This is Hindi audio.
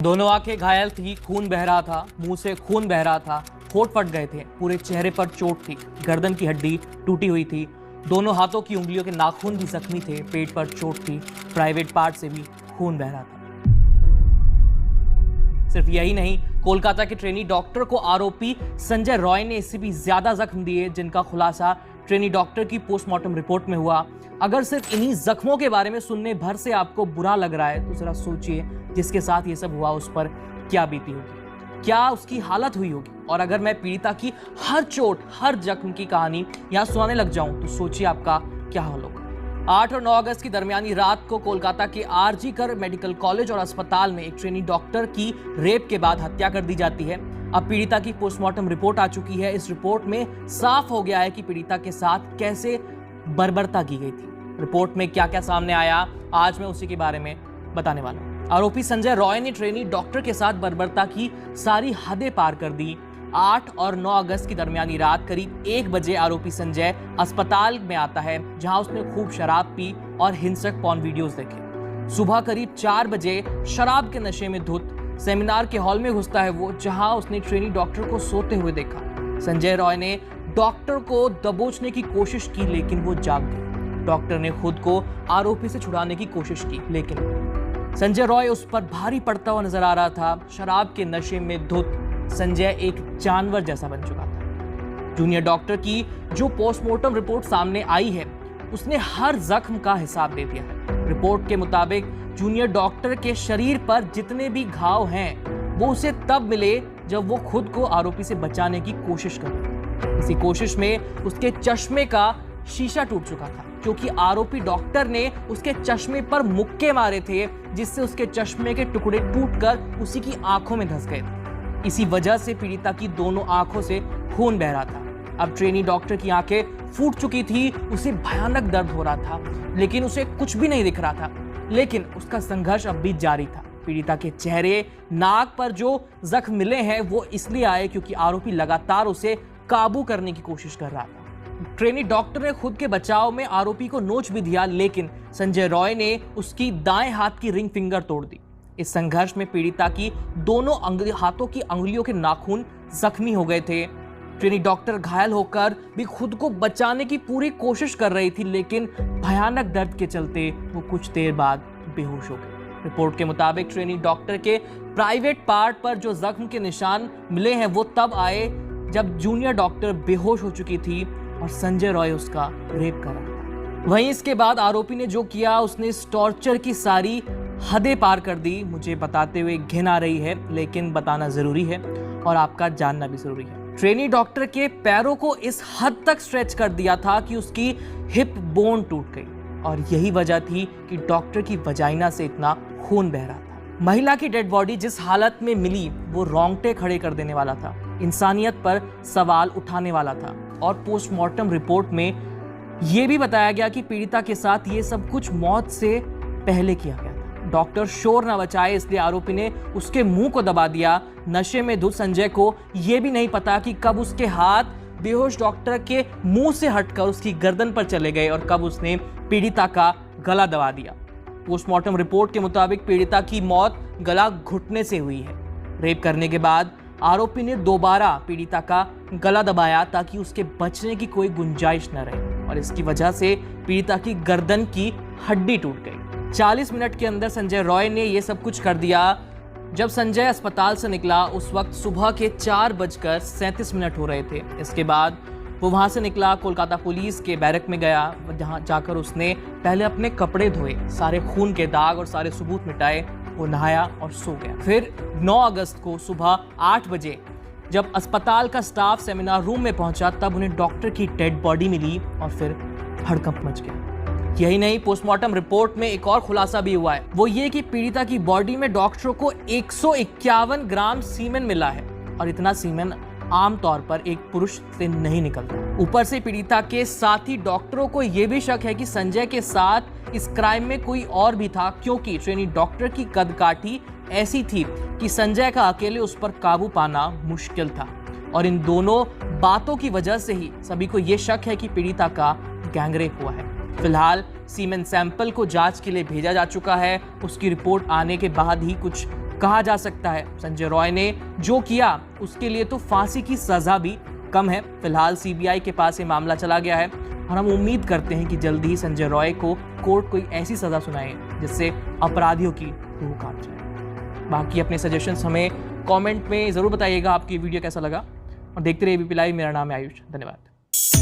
दोनों आंखें घायल थी, खून बह रहा था, मुंह से खून बह रहा था, होंठ फट गए थे, पूरे चेहरे पर चोट थी, गर्दन की हड्डी टूटी हुई थी, दोनों हाथों की उंगलियों के नाखून भी जख्मी थे, पेट पर चोट थी, प्राइवेट पार्ट से भी खून बह रहा था। सिर्फ यही नहीं, कोलकाता के ट्रेनी डॉक्टर को आरोपी संजय रॉय ने इससे भी ज्यादा जख्म दिए, जिनका खुलासा ट्रेनी डॉक्टर की पोस्टमार्टम रिपोर्ट में हुआ। अगर सिर्फ इन्हीं जख्मों के बारे में सुनने भर से आपको बुरा लग रहा है तो जरा सोचिए जिसके साथ ये सब हुआ उस पर क्या बीती होगी, क्या उसकी हालत हुई होगी। और अगर मैं पीड़िता की हर चोट, हर जख्म की कहानी यहाँ सुनाने लग जाऊं तो सोचिए आपका क्या हाल होगा। 8 और 9 अगस्त की दरमियानी रात को कोलकाता के आरजी कर मेडिकल कॉलेज और अस्पताल में एक ट्रेनी डॉक्टर की रेप के बाद हत्या कर दी जाती है। अब पीड़िता की पोस्टमार्टम रिपोर्ट आ चुकी है। इस रिपोर्ट में साफ हो गया है कि पीड़िता के साथ कैसे बर्बरता की गई थी। रिपोर्ट में क्या क्या सामने आया, आज मैं उसी के बारे में बताने वाला हूं। आरोपी संजय रॉय ने ट्रेनी डॉक्टर के साथ बर्बरता की सारी हदें पार कर दी। 8 और 9 अगस्त की दरमियानी रात करीब 1 बजे आरोपी संजय अस्पताल में आता है, जहां उसने खूब शराब पी और हिंसक पॉर्न वीडियोस देखे। सुबह करीब 4 बजे शराब के नशे में धुत सेमिनार के हॉल में घुसता है वो, जहां उसने ट्रेनी डॉक्टर को सोते हुए देखा। संजय रॉय ने डॉक्टर को दबोचने की कोशिश की, लेकिन वो जाग गई। डॉक्टर ने खुद को आरोपी से छुड़ाने की कोशिश की, लेकिन संजय रॉय उस पर भारी पड़ता हुआ नजर आ रहा था। शराब के नशे में धुत संजय एक जानवर जैसा बन चुका था। जूनियर डॉक्टर की जो पोस्टमार्टम रिपोर्ट सामने आई है, उसने हर जख्म का हिसाब दे दिया है। रिपोर्ट के मुताबिक जूनियर डॉक्टर के शरीर पर जितने भी घाव हैं, वो उसे तब मिले जब वो खुद को आरोपी से बचाने की कोशिश कर रहा था। इसी कोशिश में उसके चश्मे का शीशा टूट चुका था, क्योंकि आरोपी डॉक्टर ने उसके चश्मे पर मुक्के मारे थे, जिससे उसके चश्मे के टुकड़े टूटकर उसी की आंखों में धंस गए थे। इसी वजह से पीड़िता की दोनों आंखों से खून बह रहा था। अब ट्रेनी डॉक्टर की आंखें फूट चुकी थी, उसे भयानक दर्द हो रहा था, लेकिन उसे कुछ भी नहीं दिख रहा था। लेकिन उसका संघर्ष अब भी जारी था। पीड़िता के चेहरे, नाक पर जो जख्म मिले हैं वो इसलिए आए क्योंकि आरोपी लगातार उसे काबू करने की कोशिश कर रहा था। ट्रेनी डॉक्टर ने खुद के बचाव में आरोपी को नोच भी दिया, लेकिन संजय रॉय ने उसकी दाएं हाथ की रिंग फिंगर तोड़ दी। इस संघर्ष में पीड़िता की दोनों हाथों की अंगुलियों के नाखून जख्मी हो गए थे। ट्रेनी डॉक्टर घायल होकर भी खुद को बचाने की पूरी कोशिश कर रही थी, लेकिन भयानक दर्द के चलते वो कुछ देर बाद बेहोश हो गई। रिपोर्ट के मुताबिक ट्रेनी डॉक्टर के प्राइवेट पार्ट पर जो जख्म के निशान मिले हैं वो तब आए जब जूनियर डॉक्टर बेहोश हो चुकी थी और संजय रॉय उसका रेप कर रहा था। वहीं इसके बाद आरोपी ने जो किया, उसने इस टॉर्चर की सारी हदें पार कर दी। मुझे बताते हुए घिन आ रही है, लेकिन बताना जरूरी है और आपका जानना भी जरूरी है। ट्रेनी डॉक्टर के पैरों को इस हद तक स्ट्रेच कर दिया था कि उसकी हिप बोन टूट गई, और यही वजह थी कि डॉक्टर की वजाइना से इतना खून बह रहा था। महिला की डेड बॉडी जिस हालत में मिली वो रोंगटे खड़े कर देने वाला था, इंसानियत पर सवाल उठाने वाला था। और पोस्टमार्टम रिपोर्ट में यह भी बताया गया कि पीड़िता के साथ ये सब कुछ मौत से पहले किया गया था। डॉक्टर शोर न बचाए, इसलिए आरोपी ने उसके मुंह को दबा दिया। नशे में धुत संजय को यह भी नहीं पता कि कब उसके हाथ बेहोश डॉक्टर के मुंह से हटकर उसकी गर्दन पर चले गए और कब उसने पीड़िता का गला दबा दिया। पोस्टमार्टम रिपोर्ट के मुताबिक पीड़िता की मौत गला घुटने से हुई है। रेप करने के बाद आरोपी ने दोबारा पीड़िता का गला दबाया ताकि उसके बचने की कोई गुंजाइश न रहे, और इसकी वजह से पीड़िता की गर्दन की हड्डी टूट गई। 40 मिनट के अंदर संजय रॉय ने यह सब कुछ कर दिया। जब संजय अस्पताल से निकला उस वक्त सुबह के 4:37 हो रहे थे। इसके बाद वो वहां से निकला, कोलकाता पुलिस के बैरक में गया, जहां जाकर उसने पहले अपने कपड़े धोए, सारे खून के दाग और सारे सबूत मिटाए, वो नहाया और सो गया। फिर 9 अगस्त को सुबह 8 बजे जब अस्पताल का स्टाफ सेमिनार रूम में पहुंचा, तब उन्हें डॉक्टर की डेड बॉडी मिली और फिर हड़कंप मच गया। यही नहीं, पोस्टमार्टम रिपोर्ट में एक और खुलासा भी हुआ है, वो ये कि पीड़िता की बॉडी में डॉक्टरों को 151 ग्राम सीमेन मिला है, और इतना सीमेन आमतौर पर एक पुरुष से नहीं निकलता। ऊपर से पीड़िता के साथी डॉक्टरों को यह भी शक है कि संजय के साथ इस क्राइम में कोई और भी था, क्योंकि ट्रेनी डॉक्टर की कदकाठी ऐसी थी कि संजय का अकेले उस पर काबू पाना मुश्किल था। और इन दोनों बातों की वजह से ही सभी को यह शक है कि पीड़िता का गैंगरेप हुआ है। फिलहाल सीमेन सैंपल को जांच के लिए भेजा जा चुका है। उसकी रिपोर्ट आने के बाद ही कुछ कहा जा सकता है। संजय रॉय ने जो किया उसके लिए तो फांसी की सजा भी कम है। फिलहाल सीबीआई के पास ये मामला चला गया है और हम उम्मीद करते हैं कि जल्दी ही संजय रॉय को कोर्ट कोई ऐसी सजा सुनाए जिससे अपराधियों की रूह कांप जाए। बाकी अपने सजेशंस हमें कमेंट में जरूर बताइएगा, आपकी वीडियो कैसा लगा। और देखते रहिए एबीपी लाइव। मेरा नाम है आयुष। धन्यवाद।